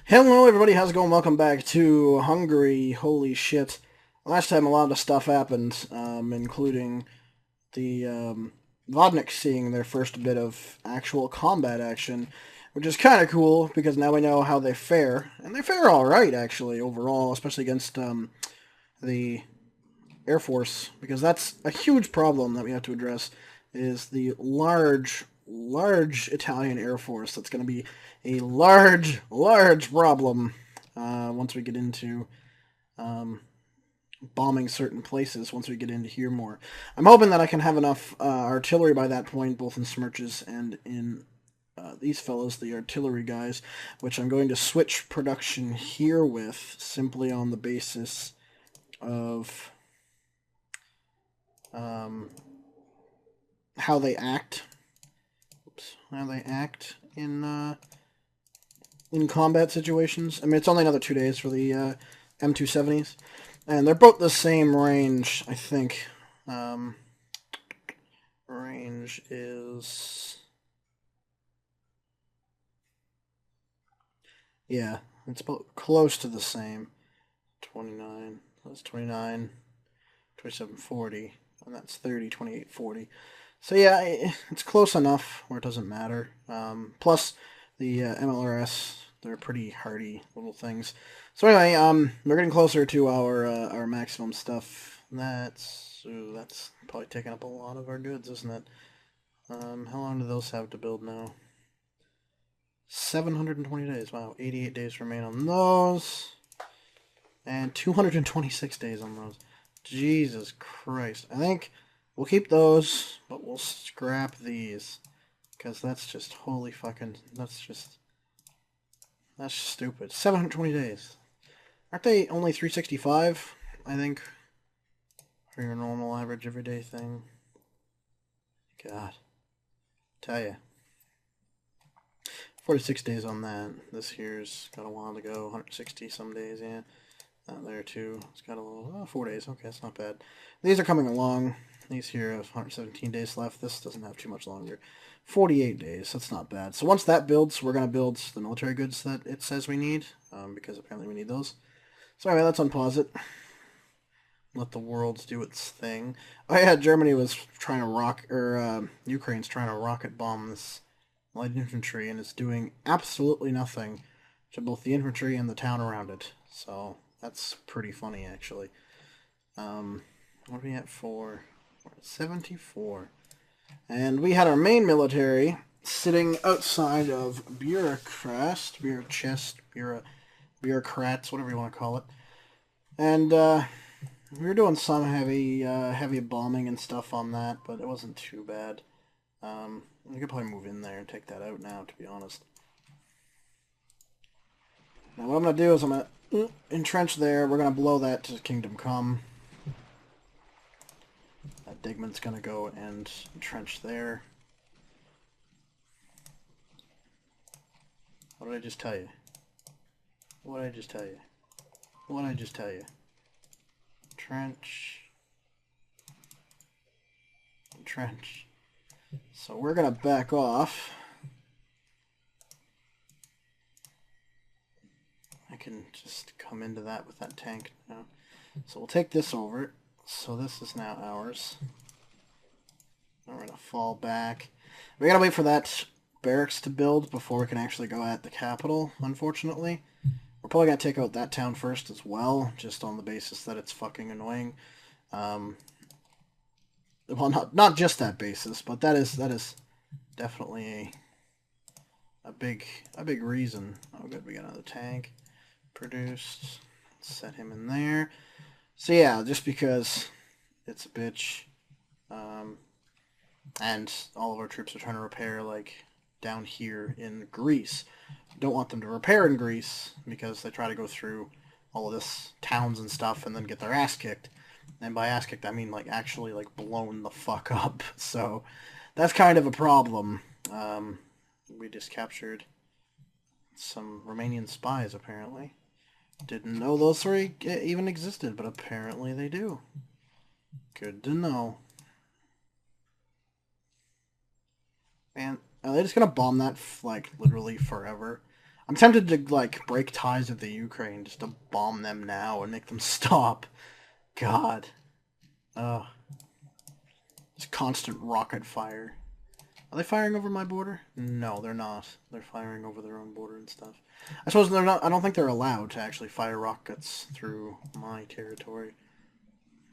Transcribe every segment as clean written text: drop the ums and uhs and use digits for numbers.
Hello everybody, how's it going? Welcome back to Hungary. Holy shit. Last time a lot of stuff happened, including the Vodniks seeing their first bit of actual combat action, which is kind of cool because now we know how they fare. And they fare alright, actually, overall, especially against the Air Force, because that's a huge problem that we have to address, is the large Italian Air Force. That's going to be a large problem once we get into um, bombing certain places, once we get into here more. I'm hoping that I can have enough artillery by that point, both in Smirches and in these fellows, the artillery guys, which I'm going to switch production here with, simply on the basis of how they act. How they act in combat situations. I mean, it's only another 2 days for the M270s, and they're both the same range, I think. Range is... yeah, it's about close to the same. 29, that's 29, 2740, and that's 30, 2840. So yeah, it's close enough where it doesn't matter. Plus, the MLRS, they're pretty hardy little things. So anyway, we're getting closer to our maximum stuff. That's probably taking up a lot of our goods, isn't it? How long do those have to build now? 720 days. Wow, 88 days remain on those. And 226 days on those. Jesus Christ. I think we'll keep those, but we'll scrap these. Because that's just holy fucking... That's just stupid. 720 days. Aren't they only 365, I think? For your normal average everyday thing. God. Tell ya. 46 days on that. This here's got a while to go. 160 some days, yeah. There too. It's got a little... 4 days. Okay, that's not bad. These are coming along. These here have 117 days left. This doesn't have too much longer. 48 days. That's not bad. So once that builds, we're going to build the military goods that it says we need, because apparently we need those. So anyway, let's unpause it. Let the world do its thing. Oh yeah, Germany was trying to Ukraine's trying to rocket bomb this light infantry, and it's doing absolutely nothing to both the infantry and the town around it. So that's pretty funny, actually. What are we at for? 74. And we had our main military sitting outside of bureaucrats, whatever you want to call it. And we were doing some heavy bombing and stuff on that, but it wasn't too bad. We could probably move in there and take that out now, to be honest. Now what I'm going to do is I'm going to entrench there. We're going to blow that to Kingdom Come. Digman's going to go and entrench there. What did I just tell you? What did I just tell you? What did I just tell you? Trench. Trench. So we're going to back off. I can just come into that with that tank now. So we'll take this over. So this is now ours. We're going to fall back. We got to wait for that barracks to build before we can actually go at the capital, unfortunately. We're probably going to take out that town first as well, just on the basis that it's fucking annoying. Well, not just that basis, but that is definitely a big reason. Oh good, we got another tank produced. Set him in there. So yeah, just because it's a bitch, and all of our troops are trying to repair, like, down here in Greece. Don't want them to repair in Greece, because they try to go through all of this towns and stuff and then get their ass kicked. And by ass kicked, I mean, like, actually, like, blown the fuck up. So, that's kind of a problem. We just captured some Romanian spies, apparently. Didn't know those three even existed, but apparently they do. Good to know. And are they just gonna bomb that, like, literally forever? I'm tempted to, like, break ties with the Ukraine just to bomb them now and make them stop. God. Ugh. Just constant rocket fire. Are they firing over my border? No, they're not. They're firing over their own border and stuff. I suppose they're not. I don't think they're allowed to actually fire rockets through my territory.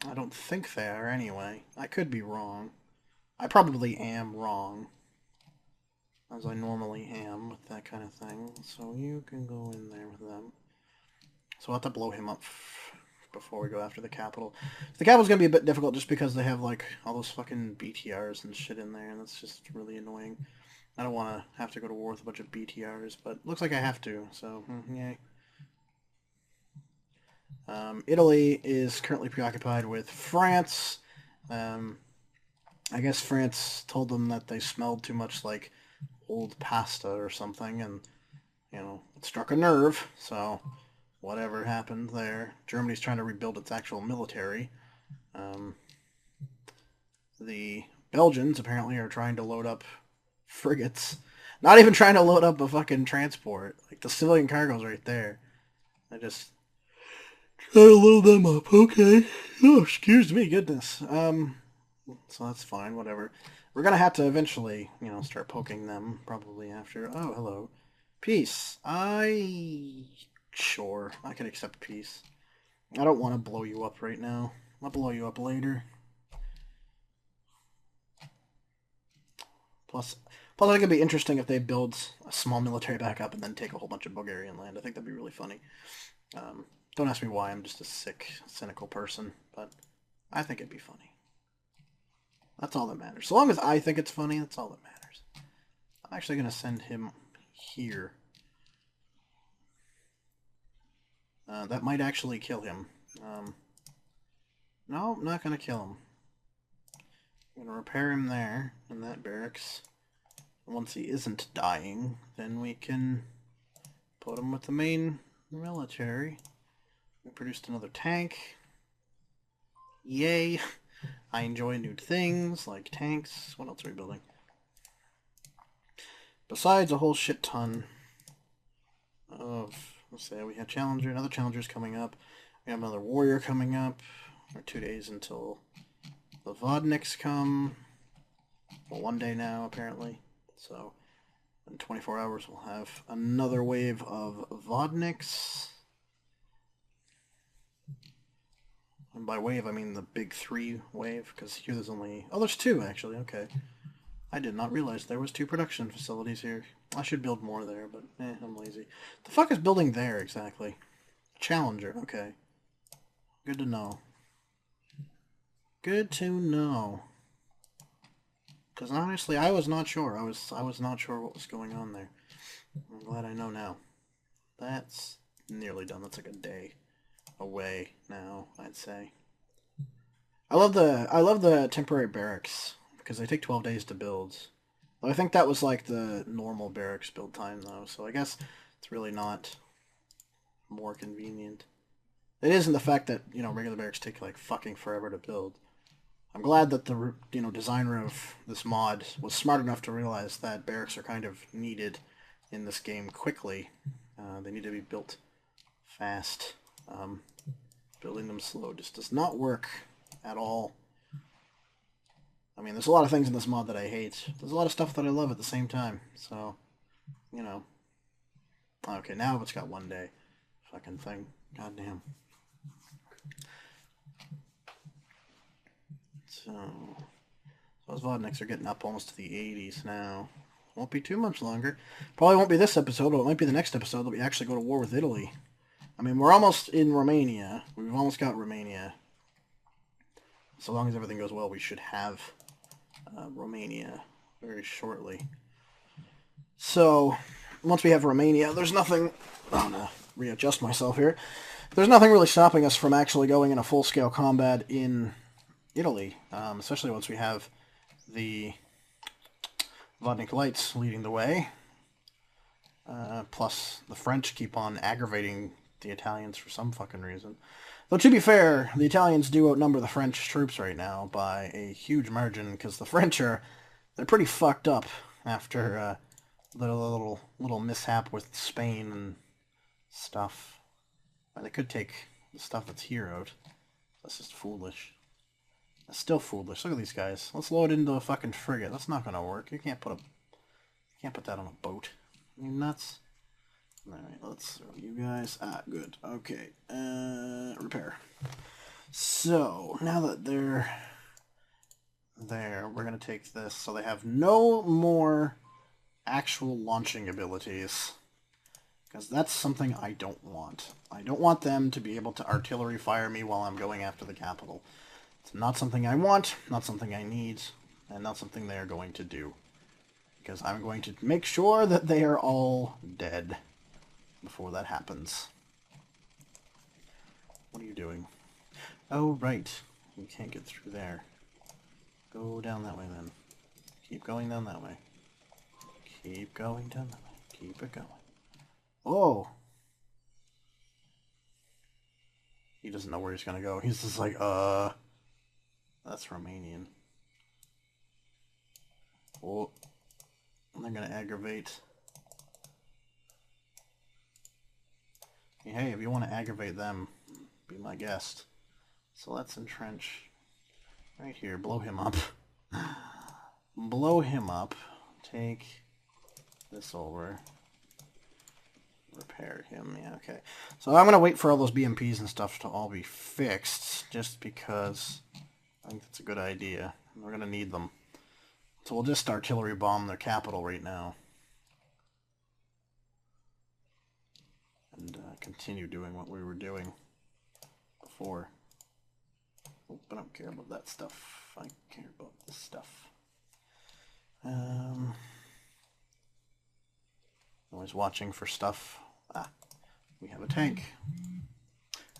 I don't think they are anyway. I could be wrong. I probably am wrong. As I normally am with that kind of thing. So you can go in there with them. So I'll have to blow him up before we go after the capital. The capital's gonna be a bit difficult just because they have, like, all those fucking BTRs and shit in there, and that's just really annoying. I don't want to have to go to war with a bunch of BTRs, but looks like I have to, so yay. Italy is currently preoccupied with France. I guess France told them that they smelled too much like old pasta or something, and, you know, it struck a nerve, so whatever happened there. Germany's trying to rebuild its actual military. The Belgians apparently are trying to load up frigates. Not even trying to load up a fucking transport. Like, the civilian cargo's right there. I just try to load them up. Okay. Oh, excuse me, goodness. So that's fine, whatever. We're gonna have to eventually, you know, start poking them, probably after. Oh, hello. Peace. Sure, I can accept peace. I don't want to blow you up right now. I'll blow you up later. Plus I think it'd be interesting if they build a small military backup and then take a whole bunch of Bulgarian land. I think that'd be really funny. Don't ask me why, I'm just a sick, cynical person, but I think it'd be funny. That's all that matters. So long as I think it's funny, that's all that matters. I'm actually going to send him here. That might actually kill him. No, I'm not going to kill him. I'm going to repair him there, in that barracks. Once he isn't dying, then we can put him with the main military. We produced another tank. Yay! I enjoy new things, like tanks. What else are we building? Besides a whole shit ton of, let's say, we have Challenger, another Challenger's coming up. We have another Warrior coming up. We're 2 days until the Vodniks come. Well, 1 day now, apparently. So, in 24 hours, we'll have another wave of Vodniks. And by wave, I mean the big 3 wave, because here there's only... Oh, there's 2, actually, okay. I did not realize there was 2 production facilities here. I should build more there, but I'm lazy. The fuck is building there, exactly? Challenger, okay. Good to know. Good to know. Because honestly, I was not sure. I was not sure what was going on there. I'm glad I know now. That's nearly done. That's like a day away now, I'd say. I love the temporary barracks because they take 12 days to build. Well, I think that was like the normal barracks build time though, so I guess it's really not more convenient. It is in the fact that, you know, regular barracks take like fucking forever to build. I'm glad that the, you know, designer of this mod was smart enough to realize that barracks are kind of needed in this game quickly. They need to be built fast. Building them slow just does not work at all. I mean, there's a lot of things in this mod that I hate. There's a lot of stuff that I love at the same time. So, you know. Okay, now it's got 1 day. Fucking thing. Goddamn. So, those Vodniks are getting up almost to the 80s now. Won't be too much longer. Probably won't be this episode, but it might be the next episode that we actually go to war with Italy. I mean, we're almost in Romania. We've almost got Romania. So long as everything goes well, we should have Romania very shortly. So, once we have Romania, there's nothing... I'm going to readjust myself here. There's nothing really stopping us from actually going in a full-scale combat in Italy, especially once we have the Vodnik Lights leading the way. Plus, the French keep on aggravating the Italians for some fucking reason. Though, to be fair, the Italians do outnumber the French troops right now by a huge margin, because the French they're pretty fucked up after little mishap with Spain and stuff. Well, they could take the stuff that's here out. That's just foolish. That's still foolish. Look at these guys. Let's load into a fucking frigate. That's not gonna work. You can't put that on a boat. Are you nuts? Alright, let's throw you guys. Ah, good. Okay. Repair. So, now that they're there, we're gonna take this. So they have no more actual launching abilities. Because that's something I don't want. I don't want them to be able to artillery fire me while I'm going after the capital. It's not something I want, not something I need, and not something they are going to do. Because I'm going to make sure that they are all dead before that happens. What are you doing? Oh, right. You can't get through there. Go down that way, then. Keep going down that way. Keep going down that way. Keep it going. Oh! He doesn't know where he's gonna go. He's just like, that's Romanian. Oh. They're gonna aggravate. Hey, if you want to aggravate them, be my guest. So let's entrench right here. Blow him up. Blow him up. Take this over. Repair him. Yeah, okay. So I'm going to wait for all those BMPs and stuff to all be fixed, just because I think that's a good idea. We're going to need them. So we'll just artillery bomb their capital right now. And continue doing what we were doing before. Oh, I don't care about that stuff. I care about this stuff. Always watching for stuff. Ah, we have a tank.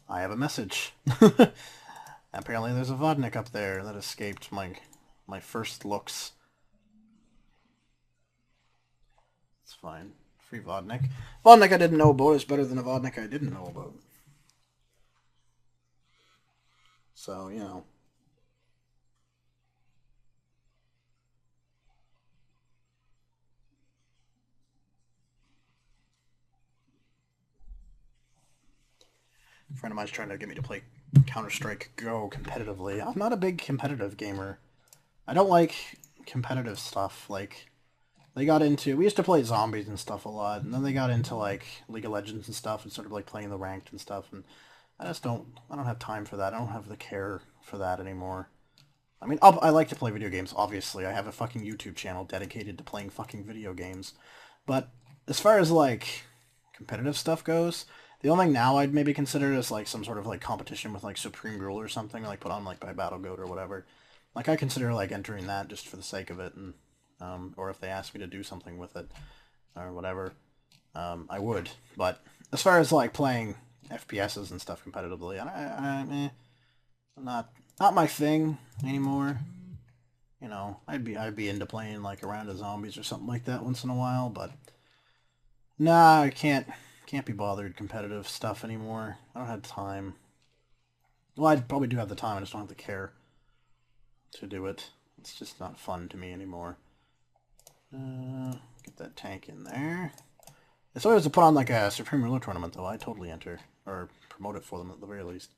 I have a message. Apparently there's a Vodnik up there that escaped my first looks. It's fine. Free Vodnik. Vodnik I didn't know about is better than a Vodnik I didn't know about. So, you know. A friend of mine's trying to get me to play Counter-Strike Go competitively. I'm not a big competitive gamer. I don't like competitive stuff. Like, we used to play zombies and stuff a lot, and then they got into, like, League of Legends and stuff, and sort of, like, playing the ranked and stuff, and I don't have time for that. I don't have the care for that anymore. I mean, I like to play video games, obviously. I have a fucking YouTube channel dedicated to playing fucking video games. But as far as, like, competitive stuff goes, the only thing now I'd maybe consider is, like, some sort of, like, competition with, like, Supreme Rule or something, like, put on, like, by BattleGoat or whatever. Like, I consider, like, entering that just for the sake of it, and or if they ask me to do something with it, or whatever, I would. But as far as, like, playing FPSs and stuff competitively, not my thing anymore. You know, I'd be into playing, like, a round of zombies or something like that once in a while, but nah, I can't be bothered competitive stuff anymore. I don't have time. Well, I probably do have the time, I just don't have the care to do it. It's just not fun to me anymore. Get that tank in there. If somebody was to put on, like, a Supreme Ruler tournament, though, I'd totally enter, or promote it for them at the very least.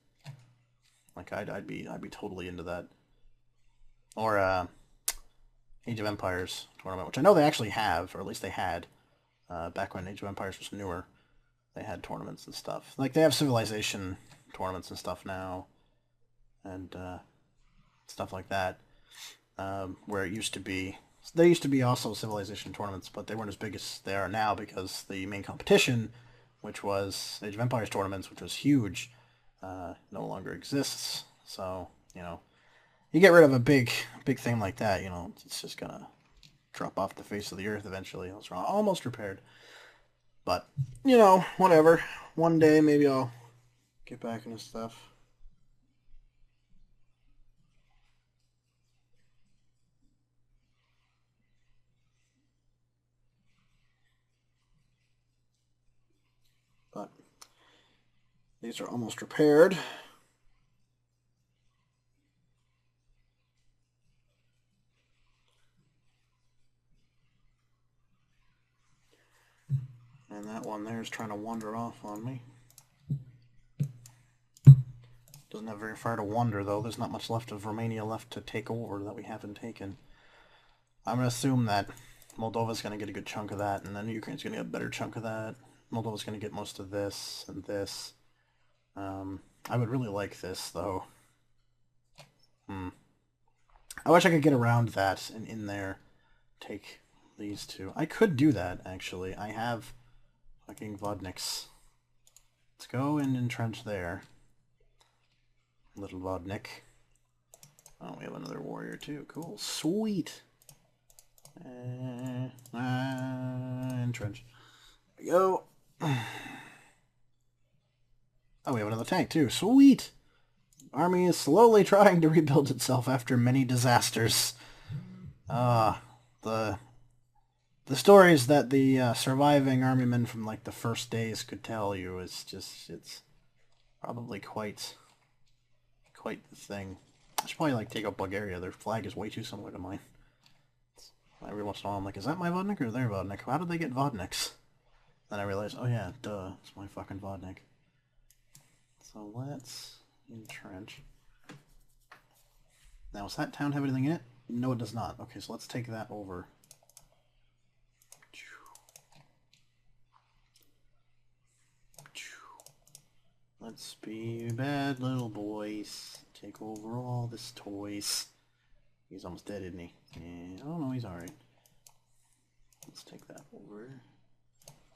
Like, I'd be totally into that. Or Age of Empires tournament, which I know they actually have, or at least they had, back when Age of Empires was newer. They had tournaments and stuff. Like, they have Civilization tournaments and stuff now, and stuff like that, where it used to be... There used to be also Civilization tournaments, but they weren't as big as they are now because the main competition, which was Age of Empires tournaments, which was huge, no longer exists. So, you know, you get rid of a big thing like that, you know, it's just gonna drop off the face of the earth eventually. It's almost repaired. But, you know, whatever. One day maybe I'll get back into stuff. But these are almost repaired. one there is trying to wander off on me. Doesn't have very far to wander, though. There's not much left of Romania left to take over that we haven't taken. I'm going to assume that Moldova's going to get a good chunk of that, and then Ukraine's going to get a better chunk of that. Moldova's going to get most of this and this. I would really like this, though. I wish I could get around that and in there take these two. I could do that, actually. I have fucking Vodniks. Let's go and entrench there. Little Vodnik. Oh, we have another warrior, too. Cool. Sweet. Entrench. There we go. Oh, we have another tank, too. Sweet! Army is slowly trying to rebuild itself after many disasters. The stories that the surviving armymen from, like, the first days could tell you is just, it's probably quite the thing. I should probably, like, take out Bulgaria. Their flag is way too similar to mine. Every once in a while I'm like, is that my Vodnik or their Vodnik? How did they get Vodniks? Then I realized, oh yeah, duh, it's my fucking Vodnik. So let's entrench. Now, does that town have anything in it? No, it does not. Okay, so let's take that over. Let's be bad little boys. Take over all this toys. He's almost dead, isn't he? Yeah. Oh no, he's alright. Let's take that over.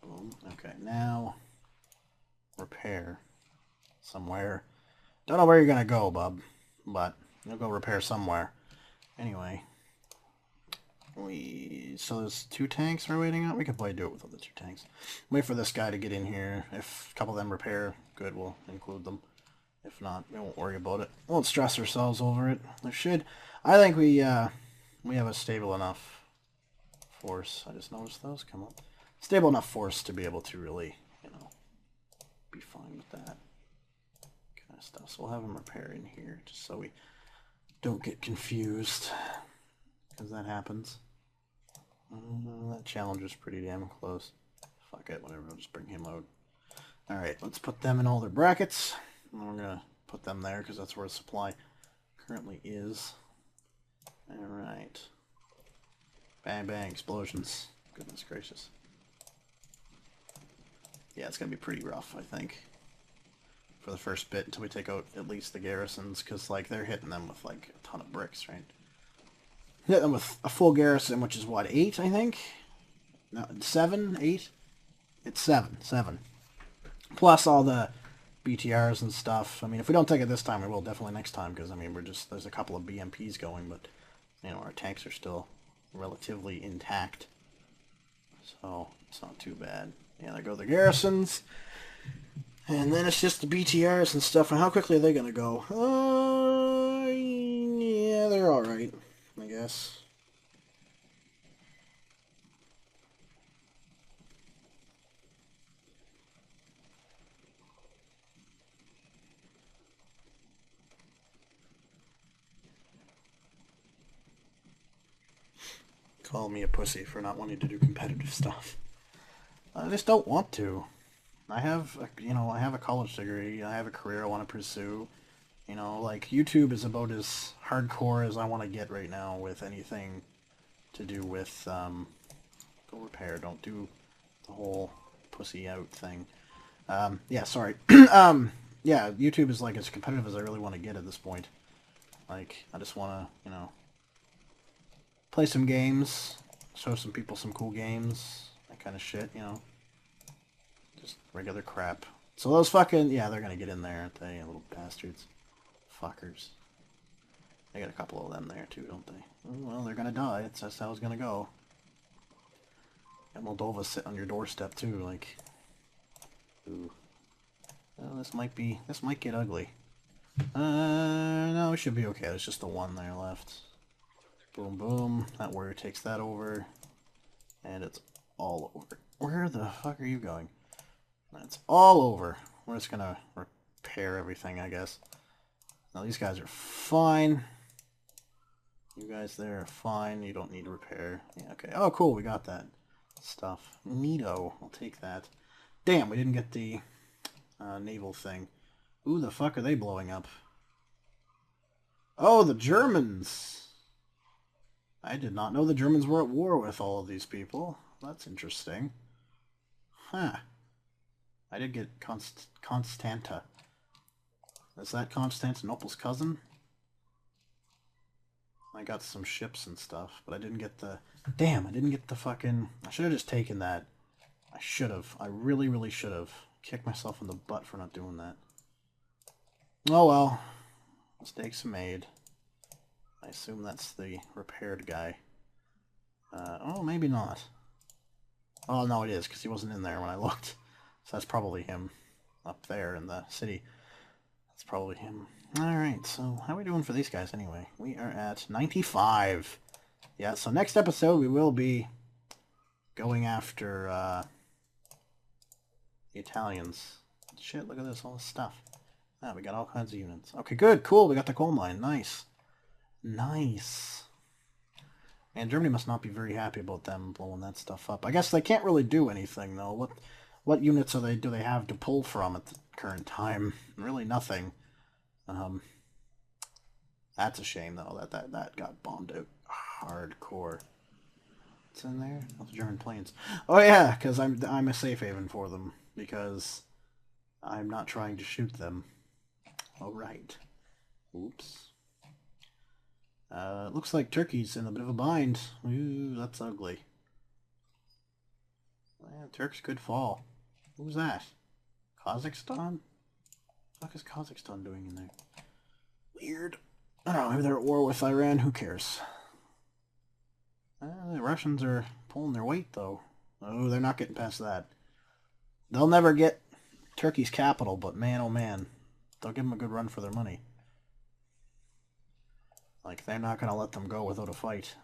Boom. Okay, now repair somewhere. Don't know where you're gonna go, bub, but you'll go repair somewhere. Anyway, so there's 2 tanks we're waiting on. We could probably do it with the 2 tanks. Wait for this guy to get in here. If a couple of them repair, good, we'll include them. If not, we won't worry about it. We won't stress ourselves over it. I think we have a stable enough force. I just noticed those come up. Stable enough force to be able to really, be fine with that kind of stuff. So we'll have them repair in here, just so we don't get confused, because that happens. That challenge is pretty damn close. Fuck it, whatever, I'll just bring him out. Alright, let's put them in all their brackets. And we're going to put them there, because that's where the supply currently is. Alright. Bang, bang, explosions. Goodness gracious. Yeah, it's going to be pretty rough, I think, for the first bit, until we take out at least the garrisons, because, like, they're hitting them with, like, a ton of bricks, right? Hit them with a full garrison, which is, what, 8, I think? No, 7? 8? It's 7. 7. Plus all the BTRs and stuff. I mean, if we don't take it this time, we will definitely next time, because, I mean, there's a couple of BMPs going, but, our tanks are still relatively intact. So, it's not too bad. Yeah, there go the garrisons. And then it's just the BTRs and stuff. And how quickly are they going to go? Yeah, they're alright, I guess. Call me a pussy for not wanting to do competitive stuff. I just don't want to. I have a college degree. I have a career I want to pursue. Like, YouTube is about as hardcore as I want to get right now with anything to do with, go repair, don't do the whole pussy out thing. Yeah, sorry. Yeah, YouTube is, like, as competitive as I really want to get at this point. Like, I just want to, play some games, show some people some cool games, that kind of shit, Just regular crap. So those fucking, yeah, they're gonna get in there, aren't they, little bastards. Fuckers. They got a couple of them there too, don't they? Well, they're gonna die, it's just how it's gonna go. Got Moldova sitting on your doorstep too, like... Ooh. Well, this might get ugly. No, we should be okay, there's just the one there left. Boom, boom. That warrior takes that over. And it's all over. Where the fuck are you going? That's all over. We're just gonna repair everything, I guess. Now, these guys are fine. You guys there are fine. You don't need to repair. Yeah, okay. Oh, cool. We got that stuff. Neato. I'll take that. Damn, we didn't get the naval thing. Who the fuck are they blowing up? Oh, the Germans! I did not know the Germans were at war with all of these people. That's interesting. Huh. I did get Constanta. Is that Constantinople's cousin? I got some ships and stuff, but I didn't get the... Damn, I didn't get the fucking... I should have just taken that. I should have. I really, really should have. Kicked myself in the butt for not doing that. Oh well. Mistakes are made. I assume that's the repaired guy. Oh, maybe not. Oh, no, it is, because he wasn't in there when I looked. So that's probably him up there in the city. That's probably him. Alright, so how are we doing for these guys anyway? We are at 95. Yeah, so next episode we will be going after the Italians. Shit, look at this, all this stuff. Ah, we got all kinds of units. Okay, good, cool, we got the coal mine. Nice. Nice. And Germany must not be very happy about them blowing that stuff up. I guess they can't really do anything, though. What units do they have to pull from at the current time? Really nothing. That's a shame, though, that got bombed out hardcore. What's in there? Oh, the German planes. Oh, yeah, because I'm a safe haven for them. Because I'm not trying to shoot them. All right. Oops. Looks like Turkey's in a bit of a bind. Ooh, that's ugly. Yeah, Turks could fall. Who's that? Kazakhstan? What the fuck is Kazakhstan doing in there? Weird. I don't know, maybe they're at war with Iran. Who cares? The Russians are pulling their weight, though. Oh, they're not getting past that. They'll never get Turkey's capital, but man, oh man, they'll give them a good run for their money. Like, they're not going to let them go without a fight.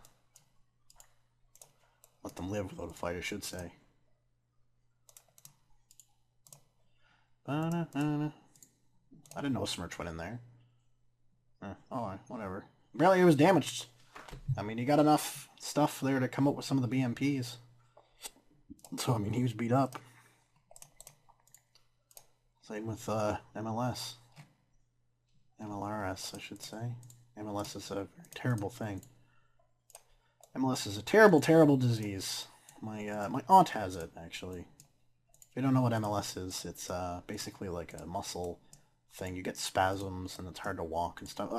Let them live without a fight, I should say. I didn't know a Smirch went in there. Oh, whatever. Apparently it was damaged. I mean, he got enough stuff there to come up with some of the BMPs. So, I mean, he was beat up. Same with MLS. MLRS, I should say. MLS is a terrible thing. MLS is a terrible, terrible disease. My aunt has it, actually. If you don't know what MLS is, it's basically like a muscle thing. You get spasms and it's hard to walk and stuff.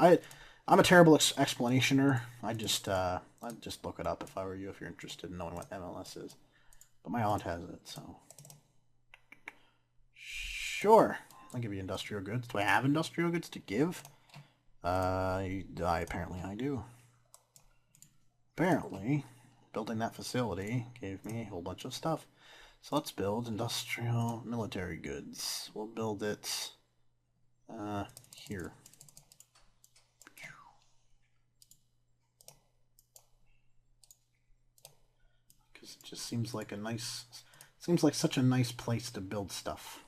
I'm a terrible explanationer. I'd just look it up if I were you, if you're interested in knowing what MLS is. But my aunt has it, so sure. I'll give you industrial goods. Do I have industrial goods to give? Apparently I do. Apparently, building that facility gave me a whole bunch of stuff. So let's build industrial military goods. We'll build it here. Because it just seems like such a nice place to build stuff.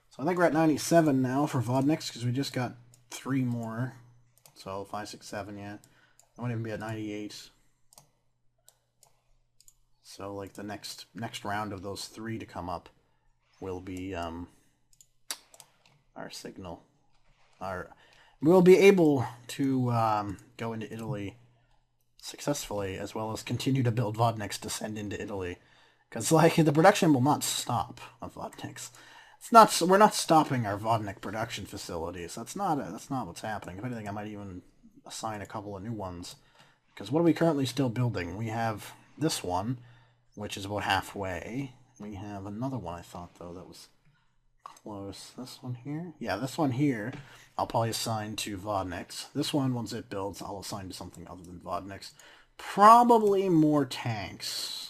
So I think we're at 97 now for Vodniks, because we just got 3 more. So 5, 6, 7, yeah. I won't even be at 98. So like the next round of those 3 to come up will be our signal. We'll be able to go into Italy successfully, as well as continue to build Vodniks to send into Italy. Because like the production will not stop of Vodniks. We're not stopping our Vodnik production facilities. That's not what's happening. If anything, I might even assign a couple of new ones. Because what are we currently still building? We have this one, which is about halfway. We have another one, I thought, though, that was close. This one here? Yeah, this one here, I'll probably assign to Vodniks. This one, once it builds, I'll assign to something other than Vodniks. Probably more tanks.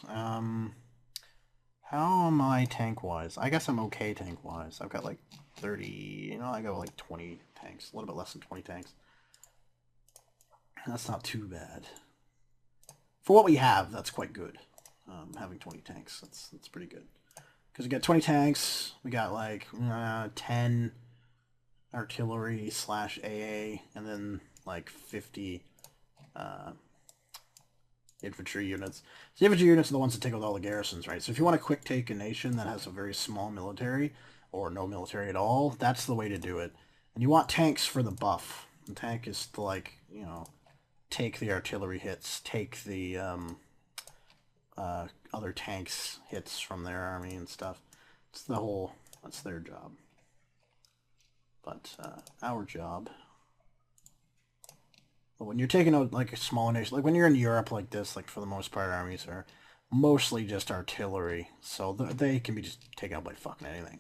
How am I tank-wise? I guess I'm okay tank-wise. I've got like 30, I got like 20 tanks. A little bit less than 20 tanks. That's not too bad. For what we have, that's quite good. Having 20 tanks, that's pretty good. Because we got 20 tanks, we got like 10 artillery / AA, and then like 50 infantry units. So infantry units are the ones that take with all the garrisons, right? So if you want to quick take a nation that has a very small military, or no military at all, that's the way to do it. And you want tanks for the buff. The tank is to, like, you know, take the artillery hits, take the other tanks hits from their army and stuff. It's the whole, that's their job. But our job, but when you're taking out like a smaller nation, like when you're in Europe like this, like for the most part, armies are mostly just artillery, so they can be just taken out by fucking anything.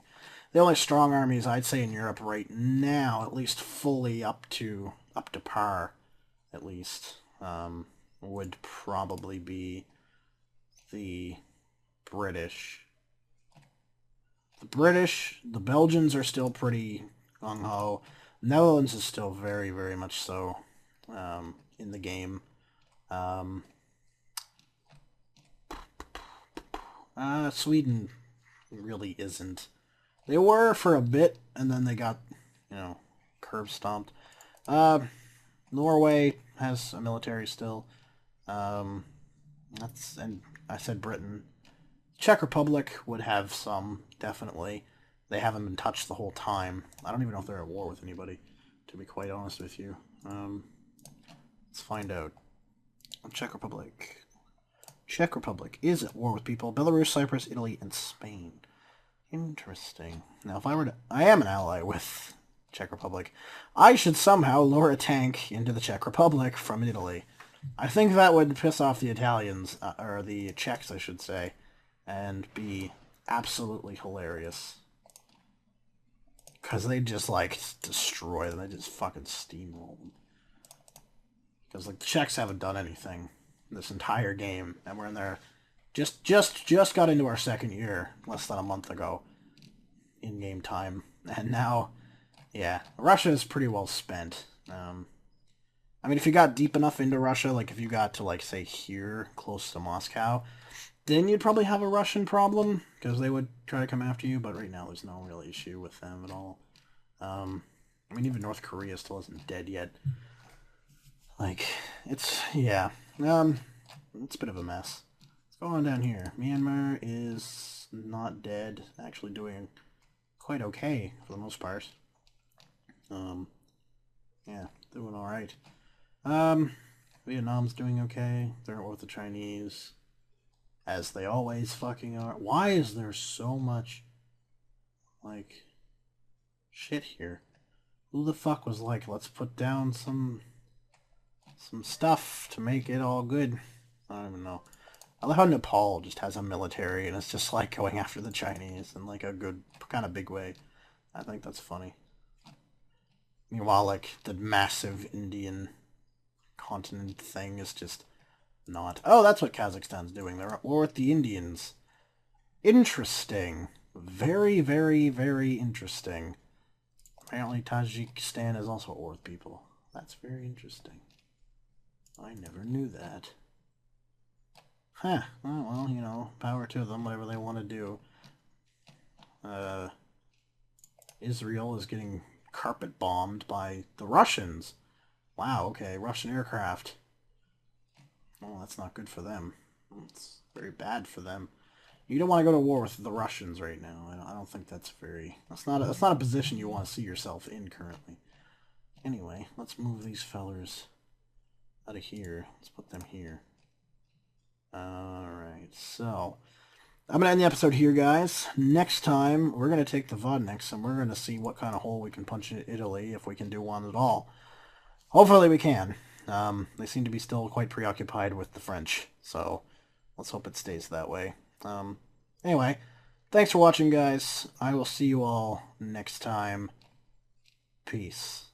The only strong armies I'd say in Europe right now, at least fully up to par, at least, would probably be the British. The Belgians are still pretty gung-ho. Netherlands is still very, very much so in the game. Sweden really isn't. They were for a bit, and then they got, you know, curb stomped. Norway has a military still. And I said Britain. Czech Republic would have some, definitely. They haven't been touched the whole time. I don't even know if they're at war with anybody, to be quite honest with you. Let's find out. Czech Republic. Czech Republic is at war with people. Belarus, Cyprus, Italy, and Spain. Interesting. Now, if I were to... I am an ally with Czech Republic. I should somehow lure a tank into the Czech Republic from Italy. I think that would piss off the Italians, or the Czechs, I should say, and be absolutely hilarious. Because they just, like, destroy them. They just fucking steamroll them. Because, like, the Czechs haven't done anything this entire game, and we're in there. Just got into our second year less than a month ago in game time, and now, yeah, Russia is pretty well spent. I mean, if you got deep enough into Russia, like if you got to, like, say here, close to Moscow, then you'd probably have a Russian problem, because they would try to come after you, but right now there's no real issue with them at all. I mean, even North Korea still isn't dead yet. Like, it's, yeah, it's a bit of a mess. What's going on down here? Myanmar is not dead, actually doing quite okay for the most part. Yeah, doing alright. Vietnam's doing okay. They're at war with the Chinese, as they always fucking are. Why is there so much, like, shit here? Who the fuck was like, let's put down some stuff to make it all good? I don't even know. I love how Nepal just has a military and it's just like going after the Chinese in like a good, kind of big way. I think that's funny. Meanwhile, like, the massive Indian continent thing is just not. Oh, that's what Kazakhstan's doing. They're at war with the Indians. Interesting. Very, very, very interesting. Apparently Tajikistan is also at war with people. That's very interesting. I never knew that. Huh. Oh, well, you know, power to them, whatever they want to do. Israel is getting carpet bombed by the Russians. Wow, okay, Russian aircraft. Well, that's not good for them. It's very bad for them. You don't want to go to war with the Russians right now. I don't think that's very... That's not a position you want to see yourself in currently. Anyway, let's move these fellers out of here. Let's put them here. Alright, so... I'm going to end the episode here, guys. Next time, we're going to take the Vodniks, and we're going to see what kind of hole we can punch in Italy, if we can do one at all. Hopefully we can. They seem to be still quite preoccupied with the French, so let's hope it stays that way. Anyway, thanks for watching, guys. I will see you all next time. Peace.